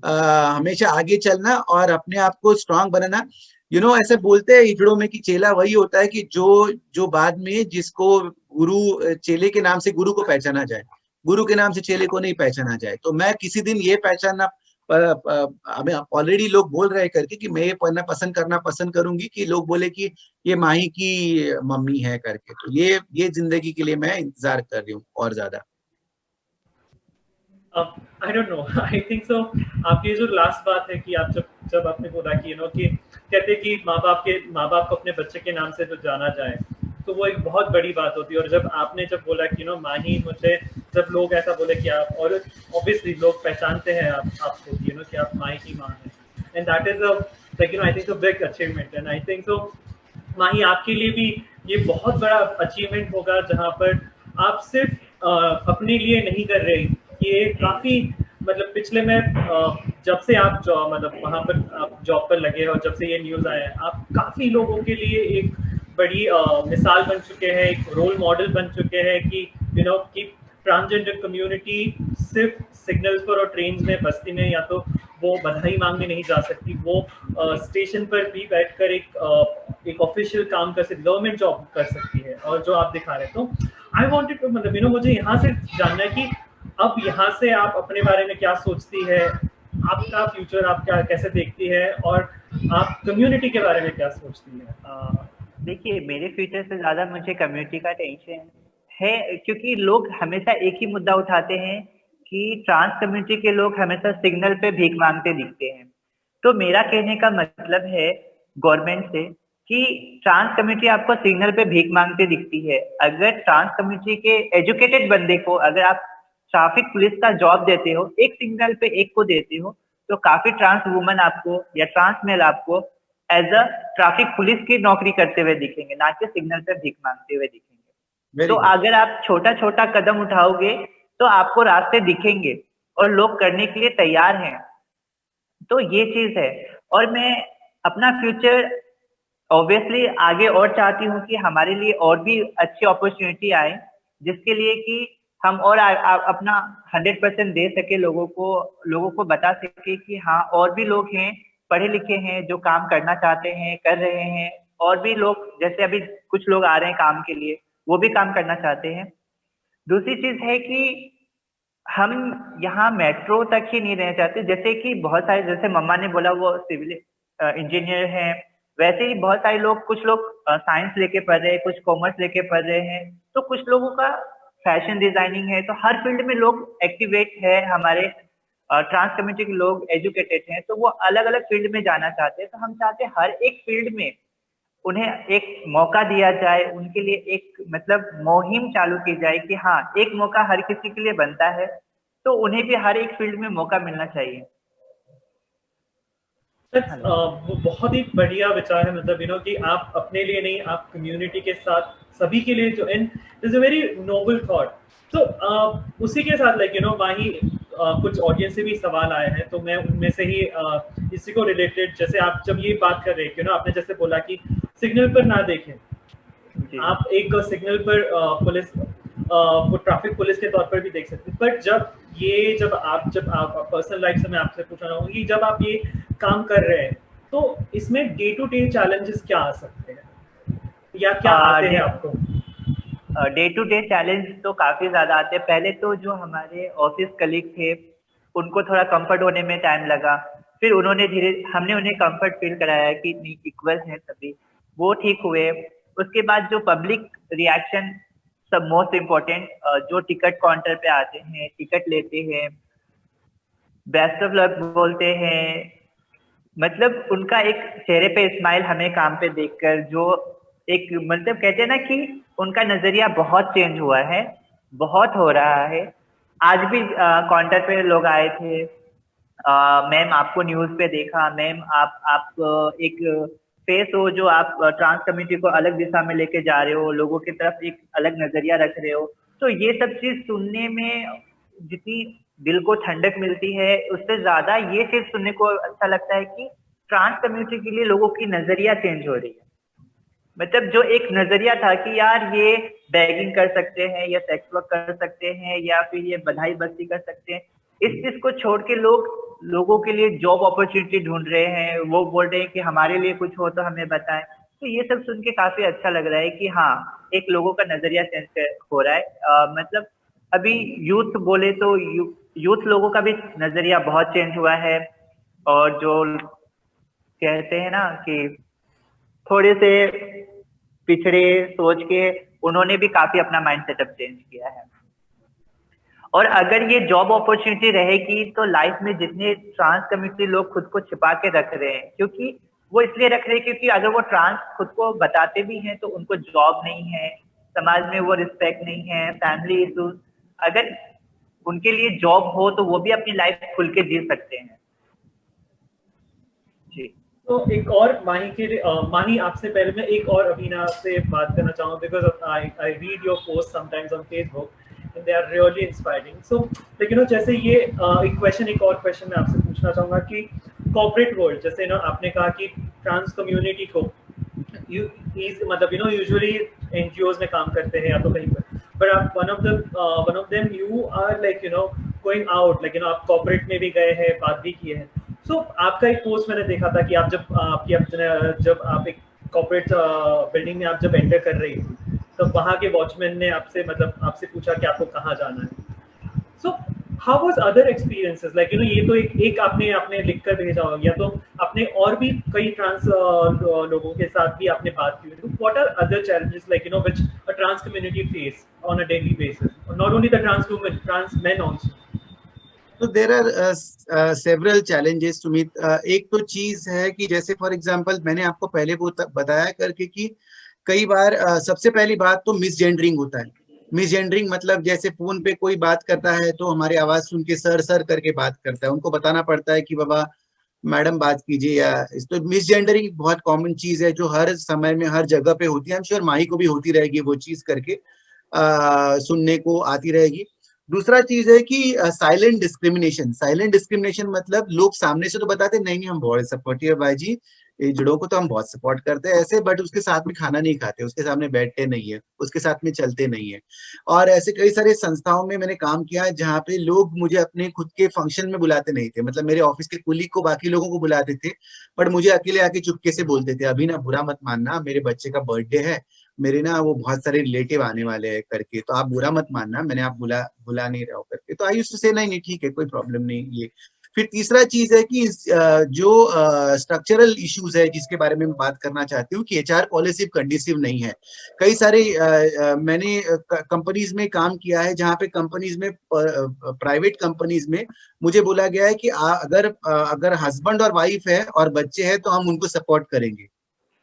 हमेशा आगे चलना और अपने आप को स्ट्रांग बनाना। ऐसे बोलते हैं इकड़ों में कि चेला वही होता है कि जो बाद में जिसको गुरु, चेले के नाम से गुरु को पहचाना जाए, गुरु के नाम से चेले को नहीं पहचाना जाए। तो मैं किसी दिन ये पहचानना, हमें ऑलरेडी लोग बोल रहे करके कि मैं ये पढ़ना पसंद करूंगी कि लोग बोले कि ये माही की मम्मी है करके। तो ये जिंदगी के लिए मैं इंतजार कर रही हूँ और ज्यादा। I don't know, I think सो। आपकी जो लास्ट बात है कि आप जब आपने बोला कि कि कहते हैं कि माँ बाप को अपने बच्चे के नाम से जो जाना जाए, तो वो एक बहुत बड़ी बात होती है। और जब आपने बोला कि माही, मुझे जब लोग ऐसा बोले कि आप, और ऑब्वियसली लोग पहचानते हैं आपको कि आप माही की माँ हैं, and that is I think big achievement. And I think so Mahi, आपके लिए भी ये बहुत बड़ा अचीवमेंट होगा, जहाँ पर आप सिर्फ अपने लिए नहीं कर रहे। ये काफी मतलब पिछले में जब से आप मतलब वहां पर आप जॉब पर लगे और जब से ये न्यूज आया है, आप काफी लोगों के लिए एक बड़ी मिसाल बन चुके हैं, एक रोल मॉडल बन चुके हैं कि कि ट्रांसजेंडर कम्युनिटी सिर्फ सिग्नल्स पर और ट्रेन में, बस्ती में या तो वो बधाई मांगने नहीं जा सकती, वो स्टेशन पर भी बैठकर एक ऑफिशियल काम कर सकती, गवर्नमेंट जॉब कर सकती है। और जो आप दिखा रहे, तो आई वांटेड टू, मतलब मुझे यहाँ से जानना है कि अब यहाँ से आप अपने बारे में क्या सोचती है, आपका फ्यूचर आप क्या कैसे देखती है, और आप कम्युनिटी के बारे में क्या सोचती है? देखिए, मेरे फ्यूचर से ज्यादा मुझे कम्युनिटी का टेंशन है, क्योंकि लोग हमेशा एक ही मुद्दा उठाते हैं कि ट्रांस कम्युनिटी के लोग हमेशा सिग्नल पे भीख मांगते दिखते हैं। तो मेरा कहने का मतलब है गवर्नमेंट से कि ट्रांस कम्युनिटी आपको सिग्नल पे भीख मांगते दिखती है, अगर ट्रांस कम्युनिटी के एजुकेटेड बंदे को अगर आप ट्रैफिक पुलिस का जॉब देते हो, एक सिग्नल पे एक को देते हो, तो काफी ट्रांस वुमन आपको या ट्रांस मेल आपको एज अ ट्रैफिक पुलिस की नौकरी करते हुए दिखेंगे, ना कि सिग्नल पे भीख मांगते हुए दिखेंगे। तो अगर आप छोटा छोटा कदम उठाओगे तो आपको रास्ते दिखेंगे और लोग करने के लिए तैयार हैं। तो ये चीज है। और मैं अपना फ्यूचर ऑब्वियसली आगे और चाहती हूँ कि हमारे लिए और भी अच्छी अपॉर्चुनिटी आए, जिसके लिए कि हम और अपना 100% दे सके, लोगों को बता सके कि हाँ, और भी लोग हैं, पढ़े लिखे हैं, जो काम करना चाहते हैं, कर रहे हैं। और भी लोग, जैसे अभी कुछ लोग आ रहे हैं काम के लिए, वो भी काम करना चाहते हैं। दूसरी चीज है कि हम यहाँ मेट्रो तक ही नहीं रहना चाहते, जैसे कि बहुत सारे, जैसे मम्मा ने बोला वो सिविल इंजीनियर हैं, वैसे ही बहुत सारे लोग, कुछ लोग साइंस लेके पढ़ रहे हैं, कुछ कॉमर्स लेके पढ़ रहे हैं, तो कुछ लोगों का फैशन डिजाइनिंग है। तो हर फील्ड में लोग एक्टिवेट है, हमारे ट्रांस कम्युनिटी के लोग एजुकेटेड हैं, तो वो अलग अलग फील्ड में जाना चाहते हैं। तो हम चाहते हैं हर एक फील्ड में उन्हें एक मौका दिया जाए, उनके लिए एक मतलब मुहिम चालू की जाए कि हाँ, एक मौका हर किसी के लिए बनता है, तो उन्हें भी हर एक फील्ड में मौका मिलना चाहिए। वो बहुत ही बढ़िया विचार है, मतलब कि आप अपने लिए नहीं, आप कम्युनिटी के साथ सभी के लिए, जो and is a very noble thought. तो उसी के साथ माही, कुछ ऑडियंस से भी सवाल आए हैं, तो मैं उनमें से ही इसी को रिलेटेड, जैसे आप जब ये बात कर रहे हैं आपने जैसे बोला कि सिग्नल पर ना देखें, आप एक सिग्नल पर पुलिस, वो ट्रैफिक पुलिस के तौर पर भी देख सकते हैं। पर जब आप पर्सनल लाइफ से मैं आपसे पूछना चाहूंगा कि जब आप ये काम कर रहे हैं, तो इसमें डे टू डे चैलेंजेस क्या आ सकते हैं या क्या आते हैं आपको? डे टू डे चैलेंज तो काफी ज्यादा आते हैं। पहले तो जो हमारे ऑफिस कलीग थे उनको थोड़ा कंफर्ट होने में टाइम लगा, फिर हमने उन्हें कंफर्ट फील कराया कि नहीं इक्वल है सभी, वो ठीक हुए। उसके बाद जो पब्लिक रिएक्शन, सब मोस्ट इम्पोर्टेंट, जो टिकट काउंटर पे आते हैं, टिकट लेते हैं, बेस्ट ऑफ लक बोलते हैं, मतलब उनका एक चेहरे पे स्माइल हमें काम पे देखकर, जो एक मतलब कहते हैं ना कि उनका नजरिया बहुत चेंज हुआ है, बहुत हो रहा है। आज भी काउंटर पे लोग आए थे, मैम आपको न्यूज पे देखा, मैम आप एक फेस हो जो आप ट्रांस कम्युनिटी को अलग दिशा में लेके जा रहे हो, लोगों की तरफ एक अलग नजरिया रख रहे हो। तो ये सब चीज सुनने में जितनी दिल को ठंडक मिलती है, उससे ज्यादा ये चीज सुनने को अच्छा लगता है कि ट्रांस कम्युनिटी के लिए लोगों की नजरिया चेंज हो रही है। मतलब जो एक नजरिया था कि यार ये बैगिंग कर सकते हैं या सेक्स वर्क कर सकते हैं या फिर ये बधाई बस्ती कर सकते हैं, इस चीज को छोड़ के लोगों के लिए जॉब अपॉर्चुनिटी ढूंढ रहे हैं। वो बोल रहे हैं कि हमारे लिए कुछ हो तो हमें बताएं। तो ये सब सुन के काफी अच्छा लग रहा है कि हाँ, एक लोगों का नजरिया चेंज हो रहा है। मतलब अभी यूथ बोले तो यूथ लोगों का भी नजरिया बहुत चेंज हुआ है, और जो कहते हैं ना कि थोड़े से पिछड़े सोच के उन्होंने भी काफी अपना माइंड सेटअप चेंज किया है। और अगर ये जॉब अपॉर्चुनिटी रहेगी तो लाइफ में जितने ट्रांस कम्युनिटी लोग खुद को छिपा के रख रहे हैं, क्योंकि वो इसलिए रख रहे हैं क्योंकि अगर वो ट्रांस खुद को बताते भी हैं तो उनको जॉब नहीं है, समाज में वो रिस्पेक्ट नहीं है, फैमिली इशूज, अगर उनके लिए जॉब हो तो वो भी अपनी लाइफ खुल के जी सकते हैं। जी। तो एक और माही, आपसे पहले मैं एक और अभिना से बात करना चाहूँगा, because I read your post sometimes on Facebook and they are really inspiring. So लेकिन जैसे ये एक और क्वेश्चन मैं आपसे पूछना चाहूँगा कि कॉर्पोरेट वर्ल्ड, जैसे आपने कहा कि ट्रांस कम्युनिटी को मतलब यूजुअली एनजीओज में काम करते हैं या तो कहीं पर आप one of them you are like going out, like आप कॉर्पोरेट में भी गए हैं, बात भी की है। सो आपका एक पोस्ट मैंने देखा था कि आप जब आप एक कॉर्पोरेट बिल्डिंग में आप जब एंटर कर रही थी, तब वहाँ के वॉचमैन ने आपसे पूछा कि आपको कहाँ जाना है। So how was other experiences, like ये तो एक आपने लिख कर भेजा होगा, या तो आपने और भी कई ट्रांस लोगों के साथ भी आपने बात की हुई। What are other challenges like which a trans community face on a daily basis, not only the trans women, trans men also? तो there are several challenges Sumit. एक तो चीज है कि जैसे फॉर एग्जांपल मैंने आपको पहले बताया करके कि कई बार सबसे पहली बात तो मिसजेंडरिंग होता है। मिसजेंडरिंग मतलब जैसे फोन पे कोई बात करता है तो हमारी आवाज सुन के सर सर करके बात करता है, उनको बताना पड़ता है कि बाबा मैडम बात कीजिए। या तो मिसजेंडरिंग बहुत कॉमन चीज है जो हर समय में हर जगह पे होती है। आई एम श्योर माही को भी होती रहेगी वो चीज करके सुनने को आती रहेगी। दूसरा चीज है कि साइलेंट डिस्क्रिमिनेशन। साइलेंट डिस्क्रिमिनेशन मतलब लोग सामने से तो बताते नहीं नहीं हम बहुत सपोर्टिव है भाई जी, जुड़ों को तो हम बहुत सपोर्ट करते हैं ऐसे, बट उसके साथ में खाना नहीं खाते, उसके सामने बैठते नहीं है, उसके साथ में चलते नहीं है। और ऐसे कई सारे संस्थाओं में मैंने काम किया है जहाँ पे लोग मुझे अपने खुद के फंक्शन में बुलाते नहीं थे। मतलब मेरे ऑफिस के कुलीग को बाकी लोगों को बुलाते थे, बट मुझे अकेले आके चुपके से बोलते थे अभी ना बुरा मत मानना, मेरे बच्चे का बर्थडे है, मेरे ना वो बहुत सारे रिलेटिव आने वाले हैं करके, तो आप बुरा मत मानना, मैंने आप बुला नहीं रहा हूँ करके। तो आई यूज्ड टू से नहीं नहीं ठीक है कोई प्रॉब्लम नहीं ये। फिर तीसरा चीज है कि जो स्ट्रक्चरल इश्यूज है जिसके बारे में मैं बात करना चाहती हूँ कि एचआर पॉलिसी कंडीसिव नहीं है। कई सारे मैंने कंपनीज में काम किया है जहाँ पे कंपनीज में प्राइवेट कंपनीज में मुझे बोला गया है कि अगर हस्बैंड और वाइफ है और बच्चे हैं तो हम उनको सपोर्ट करेंगे,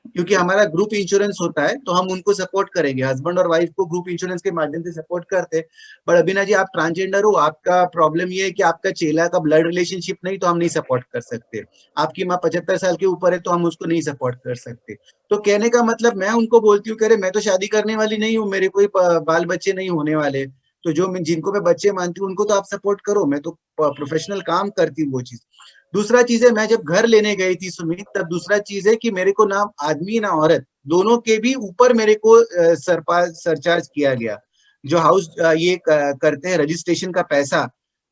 क्योंकि हमारा ग्रुप इंश्योरेंस होता है तो हम उनको सपोर्ट करेंगे। हस्बैंड और वाइफ को ग्रुप इंश्योरेंस के माध्यम से सपोर्ट करते हैं। पर अभिना जी आप ट्रांसजेंडर हो, आपका प्रॉब्लम ये है कि आपका चेला का ब्लड रिलेशनशिप नहीं, तो हम नहीं सपोर्ट कर सकते। आपकी माँ 75 साल के ऊपर है तो हम उसको नहीं सपोर्ट कर सकते। तो कहने का मतलब मैं उनको बोलती हूँ, कह रहे मैं तो शादी करने वाली नहीं हूँ, मेरे कोई बाल बच्चे नहीं होने वाले, तो जिनको मैं बच्चे मानती हूँ उनको तो आप सपोर्ट करो, मैं तो प्रोफेशनल काम करती हूँ वो चीज। दूसरा चीज है, मैं जब घर लेने गई थी सुमित, तब दूसरा चीज है कि मेरे को ना आदमी ना औरत दोनों के भी ऊपर मेरे को सरचार्ज किया गया। जो हाउस ये करते हैं रजिस्ट्रेशन का पैसा,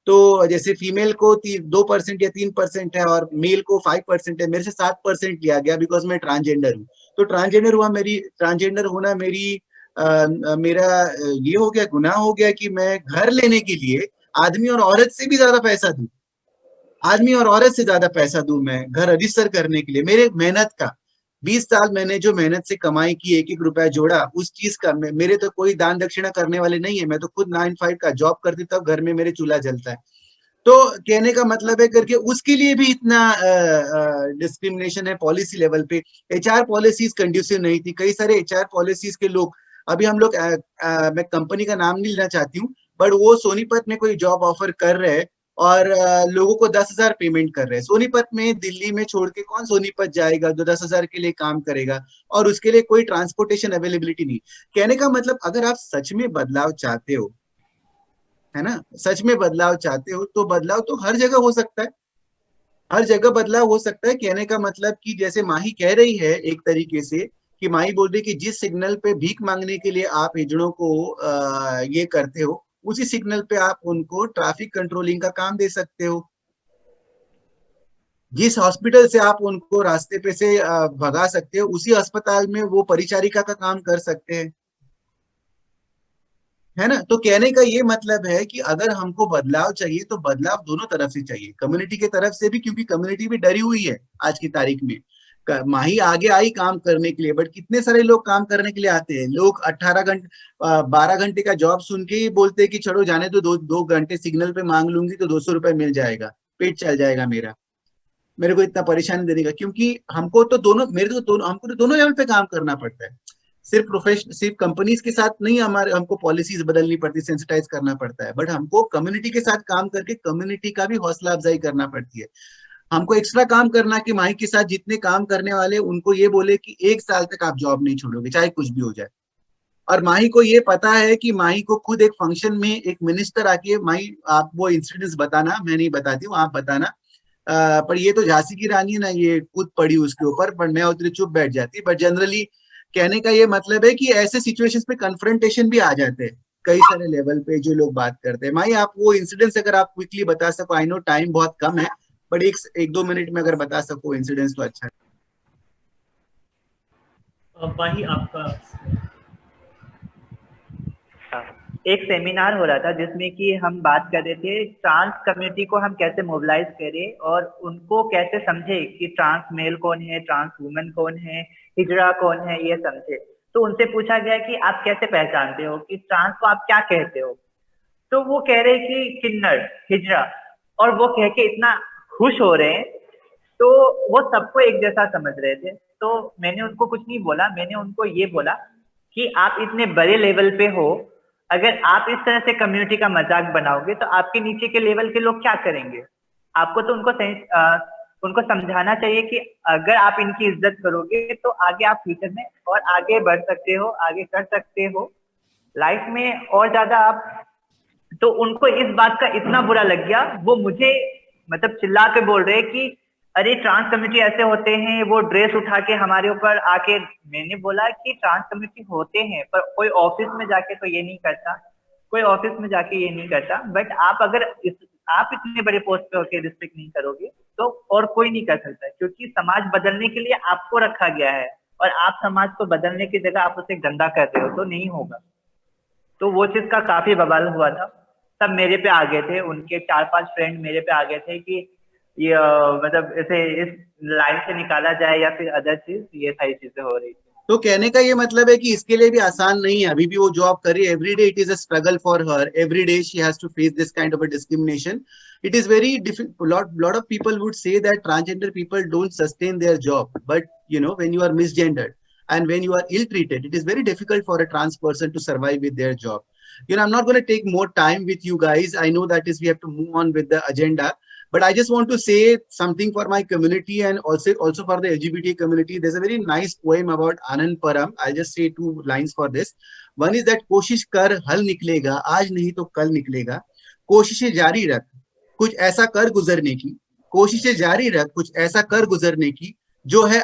तो जैसे फीमेल को 2% या 3% है और मेल को 5% है, मेरे से 7% लिया गया बिकॉज मैं ट्रांसजेंडर हूँ। तो ट्रांसजेंडर होना मेरा ये हो गया, गुनाह हो गया कि मैं घर लेने के लिए आदमी और औरत से भी ज्यादा पैसा दूं, आदमी और औरत से ज्यादा पैसा दूं मैं घर रजिस्टर करने के लिए। मेरे मेहनत का 20 साल मैंने जो मेहनत से कमाई की, एक एक रुपया जोड़ा, उस चीज का मेरे तो कोई दान दक्षिणा करने वाले नहीं है। मैं तो खुद 9 to 5 का जॉब करती, तब घर में मेरे चूल्हा जलता है। तो कहने का मतलब है करके उसके लिए भी इतना डिस्क्रिमिनेशन है पॉलिसी लेवल पे। एचआर पॉलिसीज कंड्यूसिव नहीं थी, कई सारे एचआर पॉलिसीज के लोग, अभी हम लोग मैं कंपनी का नाम नहीं लेना चाहती हूँ, बट वो सोनीपत में कोई जॉब ऑफर कर रहे हैं और लोगों को 10,000 पेमेंट कर रहे हैं। सोनीपत में दिल्ली में छोड़ के कौन सोनीपत जाएगा जो 10,000 के लिए काम करेगा, और उसके लिए कोई ट्रांसपोर्टेशन अवेलेबिलिटी नहीं। कहने का मतलब अगर आप सच में बदलाव चाहते हो, है ना, सच में बदलाव चाहते हो, तो बदलाव तो हर जगह हो सकता है, हर जगह बदलाव हो सकता है। कहने का मतलब कि जैसे माही कह रही है एक तरीके से, कि माही बोल रही कि जिस सिग्नल पे भीख मांगने के लिए आप हिजड़ों को ये करते हो, उसी सिग्नल पे आप उनको ट्रैफिक कंट्रोलिंग का काम दे सकते हो। जिस हॉस्पिटल से आप उनको रास्ते पे से भगा सकते हो, उसी अस्पताल में वो परिचारिका का काम कर सकते हैं, है ना। तो कहने का ये मतलब है कि अगर हमको बदलाव चाहिए तो बदलाव दोनों तरफ से चाहिए, कम्युनिटी के तरफ से भी, क्योंकि कम्युनिटी भी डरी हुई है आज की तारीख में। माही आगे आई काम करने के लिए, बट कितने सारे लोग काम करने के लिए आते हैं। लोग 18 घंटे 12 घंटे का जॉब सुन के ही बोलते हैं कि चलो जाने दो, 2 घंटे सिग्नल पे मांग लूंगी तो 200 रुपए मिल जाएगा, पेट चल जाएगा मेरा, मेरे को इतना परेशानी देने का। क्योंकि हमको तो दोनों, हमको तो दोनों लेवल पे काम करना पड़ता है। सिर्फ कंपनीज के साथ नहीं, हमको पॉलिसीज बदलनी पड़ती, सेंसिटाइज करना पड़ता है, बट हमको कम्युनिटी के साथ काम करके कम्युनिटी का भी हौसला अफजाई करना पड़ती है। हमको एक्स्ट्रा काम करना कि माही के साथ जितने काम करने वाले उनको ये बोले कि 1 साल तक आप जॉब नहीं छोड़ोगे चाहे कुछ भी हो जाए। और माही को ये पता है कि माही को खुद एक फंक्शन में एक मिनिस्टर आके, माही आप वो इंसिडेंट्स बताना, मैं नहीं बताती हूँ, आप बताना, पर ये तो झांसी की रानी है ना, ये खुद पड़ी उसके ऊपर, पर मैं उतनी चुप बैठ जाती। बट जनरली कहने का ये मतलब है कि ऐसे सिचुएशंस पे कन्फ्रंटेशन भी आ जाते हैं कई सारे लेवल पे जो लोग बात करते हैं। माही आप वो इंसिडेंट्स अगर आप क्विकली बता सको, आई नो टाइम बहुत कम है, बट एक दो मिनट में अगर बता सको इंसिडेंट्स तो अच्छा है। माही आपका एक सेमिनार हो रहा था जिसमें कि हम बात कर रहे थे ट्रांस कम्युनिटी को हम कैसे मोबिलाइज करें और उनको कैसे समझे कि ट्रांस मेल कौन है, ट्रांस वुमेन कौन है, हिजड़ा कौन है, ये समझे। तो उनसे पूछा गया कि आप कैसे पहचानते हो कि ट्रांस को आप क्या कहते हो। तो वो कह रहे कि किन्नर, हिजड़ा, और वो कह के इतना खुश हो रहे हैं, तो वो सबको एक जैसा समझ रहे थे। तो मैंने उनको कुछ नहीं बोला, मैंने उनको ये बोला कि आप इतने बड़े लेवल पे हो, अगर आप इस तरह से कम्युनिटी का मजाक बनाओगे तो आपके नीचे के लेवल के लोग क्या करेंगे। आपको तो उनको समझाना चाहिए कि अगर आप इनकी इज्जत करोगे तो आगे आप फ्यूचर में और आगे बढ़ सकते हो, आगे कर सकते हो लाइफ में और ज्यादा आप। तो उनको इस बात का इतना बुरा लग गया, वो मुझे मतलब चिल्ला के बोल रहे कि अरे ट्रांस कम्युनिटी ऐसे होते हैं, वो ड्रेस उठा के हमारे ऊपर आके। मैंने बोला कि ट्रांस कम्युनिटी होते हैं पर कोई ऑफिस में जाके तो ये नहीं करता, कोई ऑफिस में जाके ये नहीं करता। बट आप अगर आप इतने बड़े पोस्ट पे होके रिस्पेक्ट नहीं करोगे तो और कोई नहीं कर सकता, क्योंकि समाज बदलने के लिए आपको रखा गया है और आप समाज को बदलने की जगह आप उसे गंदा कर रहे हो तो नहीं होगा। तो वो चीज का काफी बवाल हुआ था। सब मेरे पे आ गए थे, उनके 4-5 फ्रेंड मेरे पे आ गए थे कि ये मतलब इसे इस लाइन से निकाला जाए या फिर अदर चीज, ये सारी चीजें हो रही थी। तो कहने का ये मतलब है कि इसके लिए भी आसान नहीं है, अभी भी वो जॉब कर रही है। Every day it is a struggle for her, every day she has to face this kind of a discrimination. It is very difficult. Lot of people would say that transgender people don't sustain their job, but when you are misgendered and when you are ill-treated, it is very difficult for a trans person to survive with their job. I'm not going to take more time with you guys. I know that we have to move on with the agenda, but I just want to say something for my community and also for the LGBT community. There's a very nice poem about Anand Param. I'll just say 2 lines for this. One is that कोशिश कर हल निकलेगा, आज नहीं तो कल निकलेगा, कोशिशें जारी रख कुछ ऐसा कर गुजरने की, कोशिशें जारी रख कुछ ऐसा कर गुजरने की, जो है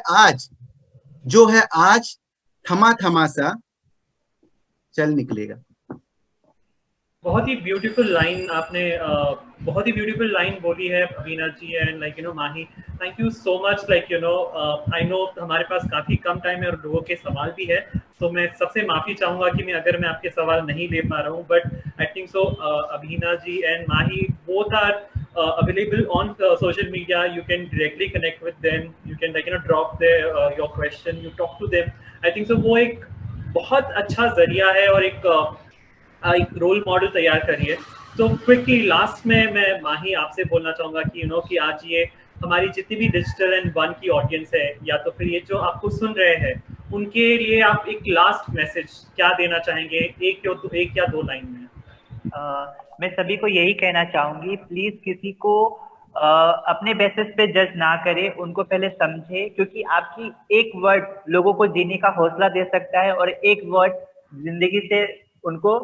आज थमा थमा सा चल निकलेगा। बहुत ही ब्यूटीफुल लाइन आपने बहुत ही ब्यूटीफुल लाइन बोली है Abina ji and like you know Mahi, thank you so much. Like you know I know हमारे पास काफ़ी कम टाइम है और लोगों के सवाल भी है, तो मैं सबसे माफ़ी चाहूँगा कि मैं आपके सवाल नहीं ले पा रहा हूँ, but I think so Abina ji and Mahi both are available on social media. You can directly connect with them, you can like you know drop their your question, you talk to them. I think so वो एक बहुत अच्छा जरिया है और एक role model तैयार करिए। तो क्विकली लास्ट में मैं माही आपसे बोलना चाहूँगा कि कि आज ये हमारी जितनी भी डिजिटल एंड वन की ऑडियंस है, या तो फिर ये जो आपको सुन रहे हैं, उनके लिए आप एक लास्ट मैसेज क्या देना चाहेंगे, एक या दो लाइन में? मैं सभी को यही कहना चाहूंगी, प्लीज किसी को अपने बेसिस पे जज ना करे, उनको पहले समझे, क्योंकि आपकी एक वर्ड लोगों को जीने का हौसला दे सकता है और एक वर्ड जिंदगी से उनको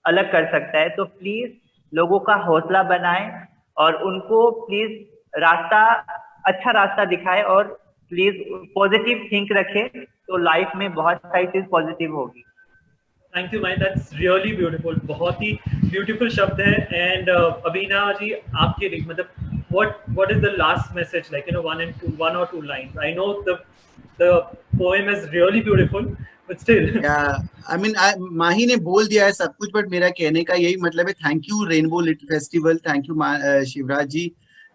अलग कर सकता है। तो प्लीज लोगों का हौसला बनाएं और उनको प्लीज अच्छा रास्ता दिखाए और प्लीज पॉजिटिव थिंक रखें, तो लाइफ में बहुत सारी चीज पॉजिटिव होगी। Thank you my, that's really beautiful, बहुत ही ब्यूटीफुल शब्द है। एंड अबीना जी, आपके लिए मतलब what is the last message, like one or two lines? I know the poem is really beautiful, but still I mean, माही ने बोल दिया है सब कुछ, बट मेरा कहने का यही मतलब है, thank you rainbow little festival, thank you Shivraj ji,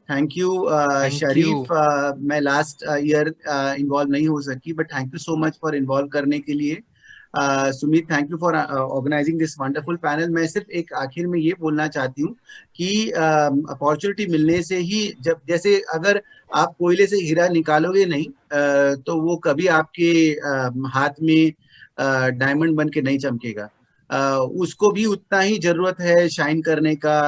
thank you Sharif. मैं लास्ट ईयर इन्वॉल्व नहीं हो सकी, but thank you so much for involve करने के लिए। Sumit, thank you for organizing this wonderful panel. मैं सिर्फ एक आखिर में ये बोलना चाहती हूँ कि अपॉर्चुनिटी मिलने से ही, जब जैसे अगर आप कोयले से हीरा निकालोगे नहीं तो वो कभी आपके हाथ में डायमंड बन के नहीं चमकेगा। उसको भी उतना ही जरूरत है शाइन करने का।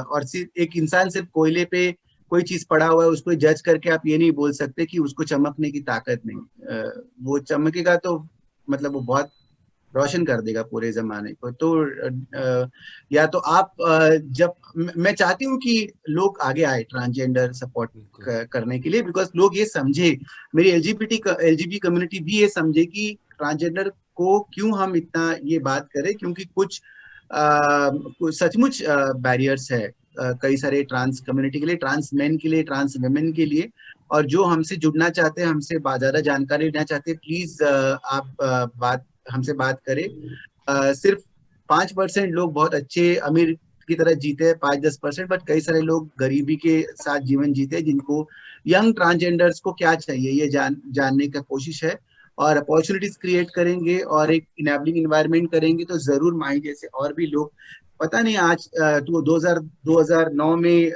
और सिर्फ एक इंसान सिर्फ कोयले पे कोई चीज पड़ा हुआ है उसको जज करके आप ये नहीं बोल सकते कि उसको चमकने की ताकत नहीं। वो चमकेगा तो मतलब वो बहुत रोशन कर देगा पूरे जमाने को। तो या तो आप जब मैं चाहती हूँ कि लोग आगे आए ट्रांसजेंडर सपोर्ट करने के लिए, बिकॉज लोग ये समझे, मेरी एलजीबी कम्युनिटी भी ये समझे कि ट्रांसजेंडर को क्यों हम इतना ये बात करें, क्योंकि कुछ सचमुच बैरियर्स है कई सारे ट्रांस कम्युनिटी के लिए, ट्रांस मेन के लिए, ट्रांस वेमेन के लिए। और जो हमसे जुड़ना चाहते हैं, हमसे ज्यादा जानकारी लेना चाहते हैं, प्लीज आप हमसे बात करें। सिर्फ 5% लोग बहुत अच्छे अमीर की तरह जीते हैं, 5-10%, बट कई सारे लोग गरीबी के साथ जीवन जीते हैं, जिनको यंग ट्रांसजेंडर्स को क्या चाहिए ये जानने का कोशिश है। और अपॉर्चुनिटीज क्रिएट करेंगे और एक इनेबलिंग इन्वायरमेंट करेंगे तो जरूर माही जैसे और भी लोग, पता नहीं आज तो 2009 में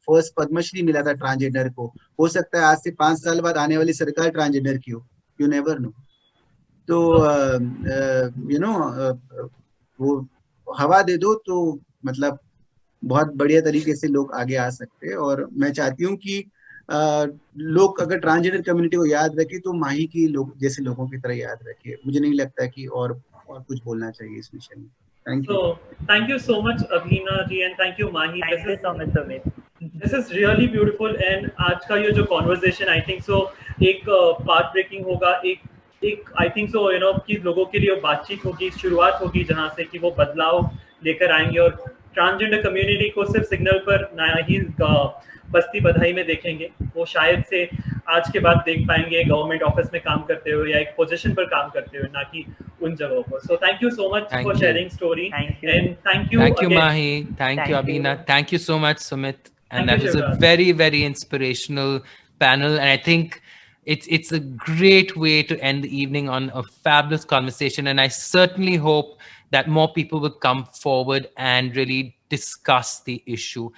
फर्स्ट पद्मश्री मिला था ट्रांसजेंडर को, हो सकता है आज से 5 साल बाद आने वाली सरकार ट्रांसजेंडर की हो, यू नेवर नो। तो वो हवा दे दो तो मतलब बहुत बढ़िया तरीके से लोग आगे आ सकते हैं। और मैं चाहती हूँ कि लोग अगर ट्रांसजेंडर कम्युनिटी को याद रखे तो माही की जैसे लोगों की तरह याद रखे। मुझे नहीं लगता कि और कुछ बोलना चाहिए इस विषय में। Thank you so much Abhina ji and thank you Mahi. Thank you so much Sumit. This is really beautiful and आज का ये जो conversation I think so एक path breaking होगा, एक I think so कि लोगों के लिए बातचीत होगी, शुरुआत होगी जहाँ से कि वो बदलाव लेकर आएंगे और ट्रांसजेंडर कम्युनिटी को सिर्फ सिग्नल पर ना ही बस्ती बधाई में देखेंगे, वो शायद से आज के बाद देख पाएंगे गवर्नमेंट ऑफिस में काम करते हुए या एक पोजीशन पर काम करते हुए, ना कि उन जगहों पर। So thank you so much for sharing story. And thank you again. Mahi, thank you Abhina, thank you so much Sumit, and that was a very inspirational panel, and I think it's a great way to end the evening on a fabulous conversation, and I certainly hope that more people will come forward and really discuss the issue.